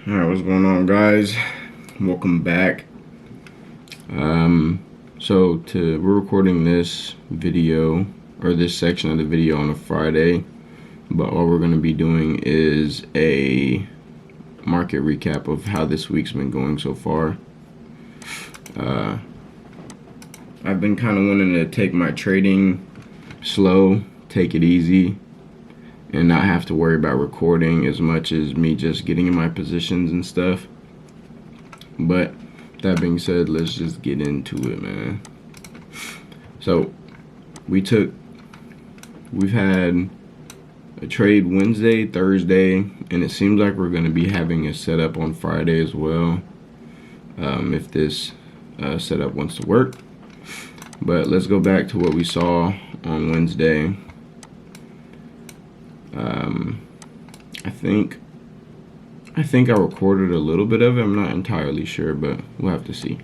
Alright, what's going on, guys? Welcome back. We're recording this video, or this section of the video, on a Friday, but all we're going to be doing is a market recap of how this week's been going so far. I've been kind of wanting to take my trading slow, take it easy, and not have to worry about recording as much as me just getting in my positions and stuff. But that being said, let's just get into it, man. So we've had a trade Wednesday, Thursday, and it seems like we're going to be having a setup on Friday as well, if this setup wants to work. But let's go back to what we saw on Wednesday. I think I recorded a little bit of it. I'm not entirely sure, but we'll have to see.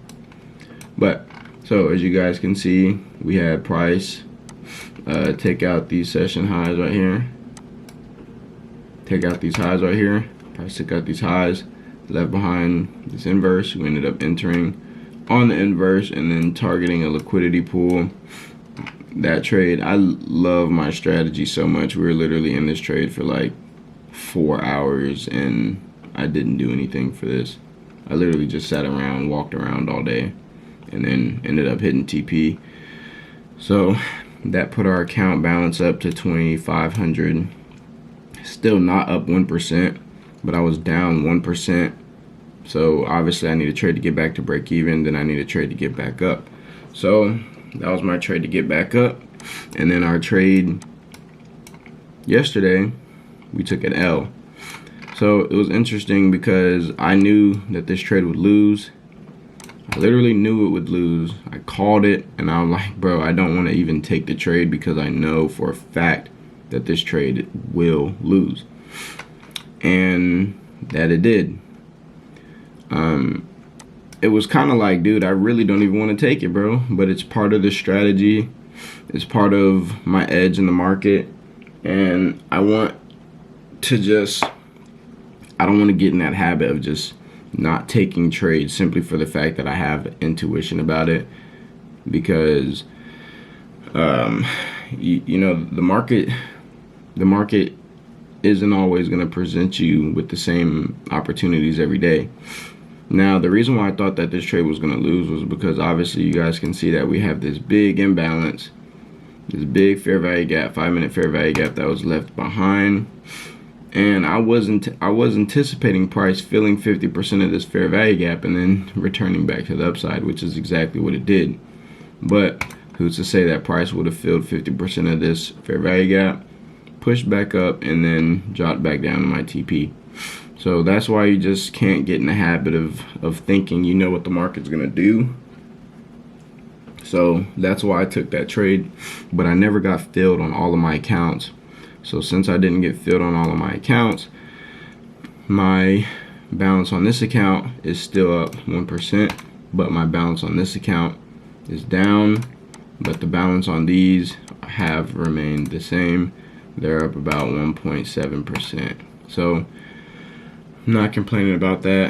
But so as you guys can see, we had price take out these session highs right here. Take out these highs right here. Price took out these highs, left behind this inverse. We ended up entering on the inverse and then targeting a liquidity pool. That trade, I love my strategy so much. We were literally in this trade for like 4 hours and I didn't do anything for this. I literally just sat around, walked around all day, and then ended up hitting TP. So that put our account balance up to 2,500. Still not up 1%, but I was down 1%. So obviously I need a trade to get back to break even, then I need a trade to get back up. So that was my trade to get back up. And then our trade yesterday, we took an L. So it was interesting because I knew that this trade would lose. I literally knew it would lose. I called it and I was like, bro, I don't want to even take the trade because I know for a fact that this trade will lose. And that it did. It was kind of like, dude, I really don't even want to take it, bro. But it's part of the strategy. It's part of my edge in the market. And I want to just, I don't want to get in that habit of just not taking trades simply for the fact that I have intuition about it. Because, you know, the market isn't always going to present you with the same opportunities every day. Now, the reason why I thought that this trade was going to lose was because obviously you guys can see that we have this big imbalance, this big fair value gap, 5-minute fair value gap that was left behind. And I was anticipating price filling 50% of this fair value gap and then returning back to the upside, which is exactly what it did. But who's to say that price would have filled 50% of this fair value gap, pushed back up, and then dropped back down to my TP. So that's why you just can't get in the habit of thinking you know what the market's going to do. So that's why I took that trade, but I never got filled on all of my accounts. So since I didn't get filled on all of my accounts, my balance on this account is still up 1%, but my balance on this account is down, but the balance on these have remained the same. They're up about 1.7%. So I'm not complaining about that.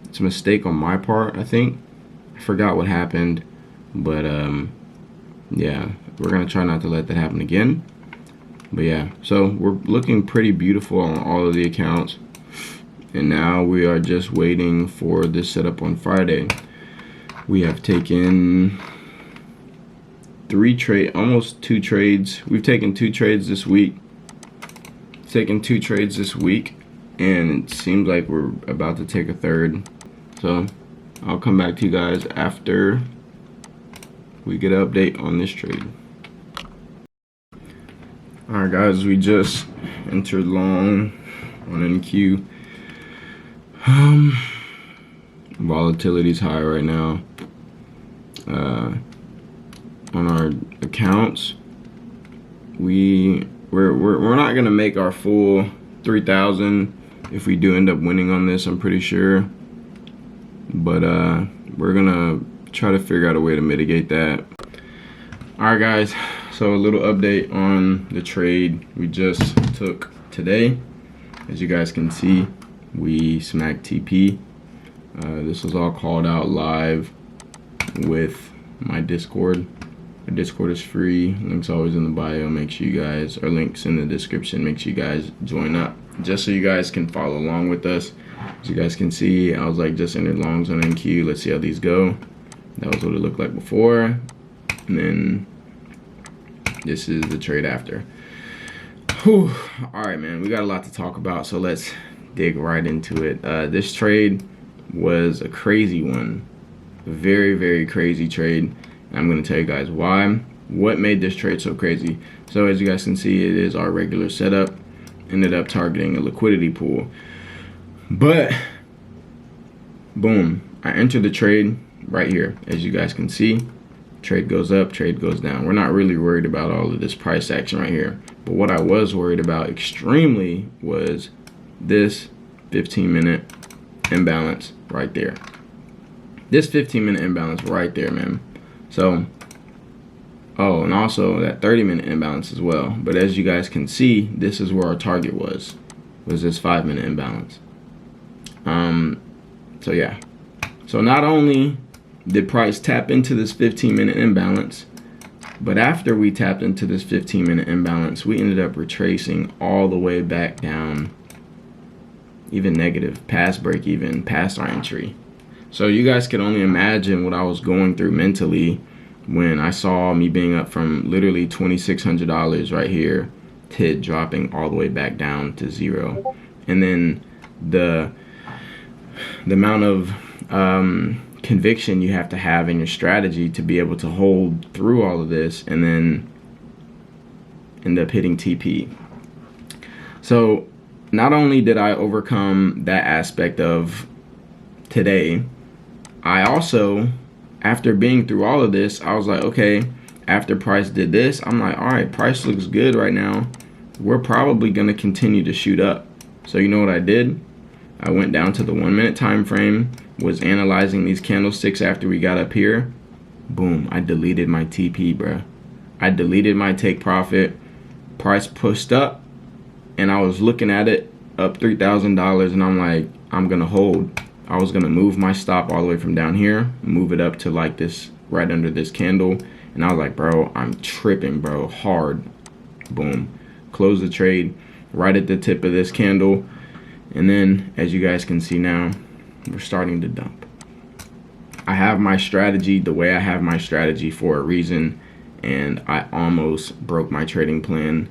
It's a mistake on my part, I think. I forgot what happened, but yeah, we're gonna try not to let that happen again. But yeah, so we're looking pretty beautiful on all of the accounts, and now we are just waiting for this setup on Friday. We have taken almost 2 trades. We've taken 2 trades this week. And it seems like we're about to take a third. So I'll come back to you guys after we get an update on this trade. Alright guys, we just entered long on NQ. Volatility's high right now. On our accounts, we're not gonna make our full 3,000 if we do end up winning on this, I'm pretty sure, but we're gonna try to figure out a way to mitigate that. Alright guys, so a little update on the trade we just took today. As you guys can see, we smacked TP. This was all called out live with my Discord. My Discord is free. Links always in the bio. Make sure you guys, or links in the description. Make sure you guys join up, just so you guys can follow along with us. As you guys can see, I was like just entered longs on NQ. Let's see how these go. That was what it looked like before, and then this is the trade after. Whew. All right, man, we got a lot to talk about, so let's dig right into it. This trade was a crazy one, a very, very crazy trade. I'm going to tell you guys why. What made this trade so crazy? So as you guys can see, it is our regular setup. Ended up targeting a liquidity pool, but boom, I entered the trade right here. As you guys can see, trade goes up, trade goes down. We're not really worried about all of this price action right here, but what I was worried about extremely was this 15-minute imbalance right there. This 15-minute imbalance right there, man. So, oh, and also that 30-minute imbalance as well. But as you guys can see, this is where our target was this 5-minute imbalance. So yeah. So not only did price tap into this 15-minute imbalance, but after we tapped into this 15-minute imbalance, we ended up retracing all the way back down, even negative, past break even, past our entry. So you guys can only imagine what I was going through mentally when I saw me being up from literally $2,600 right here to it dropping all the way back down to zero. And then the amount of conviction you have to have in your strategy to be able to hold through all of this and then end up hitting TP. So not only did I overcome that aspect of today, I also, after being through all of this, I was like, okay, after price did this, I'm like, all right, price looks good right now. We're probably going to continue to shoot up. So you know what I did? I went down to the 1-minute time frame, was analyzing these candlesticks after we got up here. Boom, I deleted my TP, bruh. I deleted my take profit. Price pushed up, and I was looking at it up $3,000, and I'm like, I'm going to hold. I was going to move my stop all the way from down here, move it up to like this, right under this candle. And I was like, bro, I'm tripping, bro, hard. Boom. Close the trade right at the tip of this candle. And then, as you guys can see now, we're starting to dump. I have my strategy the way I have my strategy for a reason, and I almost broke my trading plan,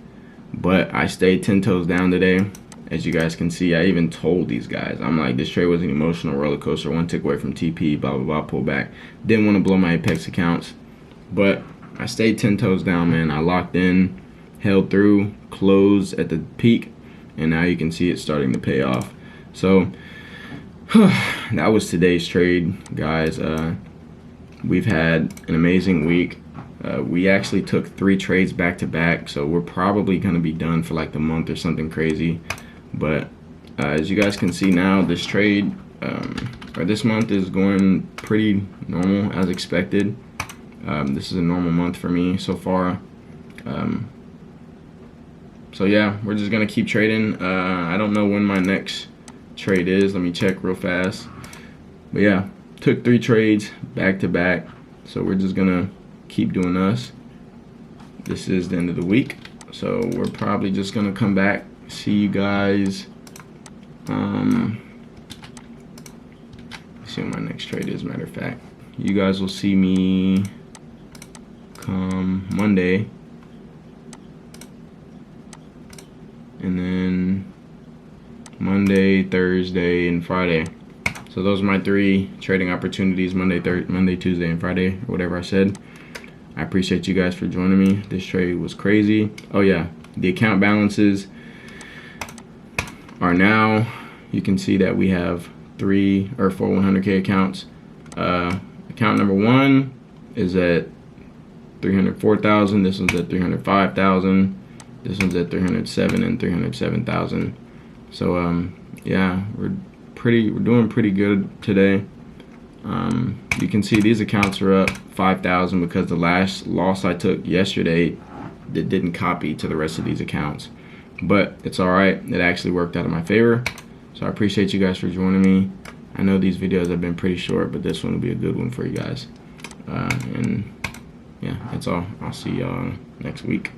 but I stayed 10 toes down today. As you guys can see, I even told these guys, I'm like, this trade was an emotional roller coaster, one tick away from TP, blah, blah, blah, pull back. Didn't want to blow my Apex accounts, but I stayed 10 toes down, man. I locked in, held through, closed at the peak, and now you can see it starting to pay off. So that was today's trade, guys. We've had an amazing week. We actually took 3 trades back to back, so we're probably going to be done for like the month or something crazy. But as you guys can see now, this trade or this month is going pretty normal as expected. This is a normal month for me so far. So yeah, we're just gonna keep trading. I don't know when my next trade is. Let me check real fast. But yeah, took 3 trades back to back. So we're just gonna keep doing us. This is the end of the week. So we're probably just gonna come back, see you guys. Let's see what my next trade is, matter of fact. You guys will see me come Monday. And then Monday, Thursday, and Friday. So those are my 3 trading opportunities, Monday, Tuesday, and Friday, or whatever I said. I appreciate you guys for joining me. This trade was crazy. Oh yeah, the account balances are now, you can see that we have 3 or 4 100K accounts. Account number 1 is at 304,000. This one's at 305,000. This one's at 307 and 307,000. So yeah, we're doing pretty good today. You can see these accounts are up 5,000 because the last loss I took yesterday that didn't copy to the rest of these accounts. but it's all right. It actually worked out in my favor. So I appreciate you guys for joining me. I know these videos have been pretty short, but this one will be a good one for you guys. And yeah, that's all. I'll see y'all next week.